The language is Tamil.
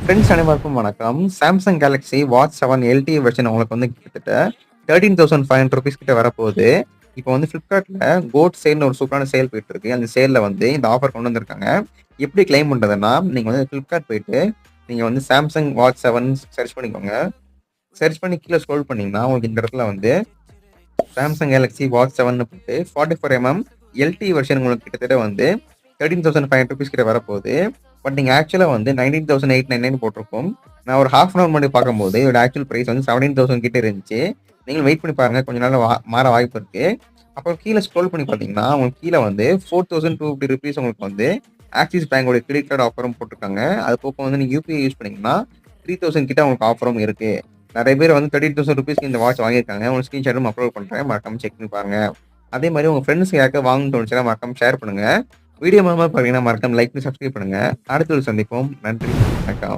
ஃப்ரெண்ட்ஸ் அனைவருக்கும் வணக்கம். Samsung Galaxy watch 7 LTE version உங்களுக்கு வந்து கிட்டத்தட்ட 13,500 ரூபீஸ் கிட்ட வரப்போகுது. இப்போ வந்து Flipkartல கோட் சேல்னு ஒரு சூப்பரான சேல் போயிட்டு இருக்கு. அந்த சேல்ல வந்து இந்த ஆஃபர் கொண்டு வந்திருக்காங்க. எப்படி கிளைம் பண்றதுன்னா, நீங்க வந்து Flipkart போயிட்டு நீங்க வந்து சாம்சங் வாட்ச் 7 சர்ச் பண்ணிக்கோங்க. சர்ச் பண்ணி கீழ ஸ்க்ரோல் பண்ணீங்கன்னா, உங்களுக்கு இந்த இடத்துல வந்து சாம்சங் கேலக்ஸி வாட்ச் 7ன்னு போட்டு 44 எல்டிஇ வெர்ஷன் உங்களுக்கு கிட்டத்தட்ட வந்து 13,500 ரூபீஸ் கிட்ட வரப்போகுது. பட் நீங்க ஆக்சுவலா வந்து 19,899 போட்டிருக்கும். நான் ஒரு ஹால்ஃப் அன் ஹவர் முன்னாடி பார்க்கும்போது இதோட ஆக்சுவல் பிரைஸ் வந்து 17,000 கிட்ட இருந்துச்சு. நீங்களும் வெயிட் பண்ணி பாருங்க. கொஞ்ச நாள்ல மாற வாய்ப்பு இருக்கு. அப்புறம் கீழ ஸ்க்ரோல் பண்ணி பார்த்தீங்கன்னா, உங்களுக்கு கீழ வந்து 4,250 ரூபீஸ் உங்களுக்கு வந்து ஆக்சிஸ் பேங்கோட கிரெடிட் கார்டு ஆஃபரும் போட்டிருக்காங்க. அது போக வந்து நீங்க யுபிஐ யூஸ் பண்ணீங்கன்னா 3,000 கிட்ட உங்களுக்கு ஆஃபரும் இருக்கு. நெறைய பேர் வந்து 13,000 ரூபீஸ்க்கு இந்த வாட்ச் வாங்கியிருக்காங்க. உங்களுக்கு ஸ்கிரீன்ஷாட்டும் அப்லோட் பண்றேன். மறக்காம செக் பண்ணி பாருங்க. அதே மாரி உங்க ஃப்ரெண்ட்ஸ் யாருக்காவது வாங்கணும்னு தோணுச்சுன்னா மறக்காம ஷேர் பண்ணுங்க. வீடியோ மூலமா பார்த்தீங்கன்னா மறக்காம லைக் பண்ணி சப்ஸ்கிரைப் பண்ணுங்க. அடுத்த ஒரு சந்திப்போம். நன்றி. வணக்கம்.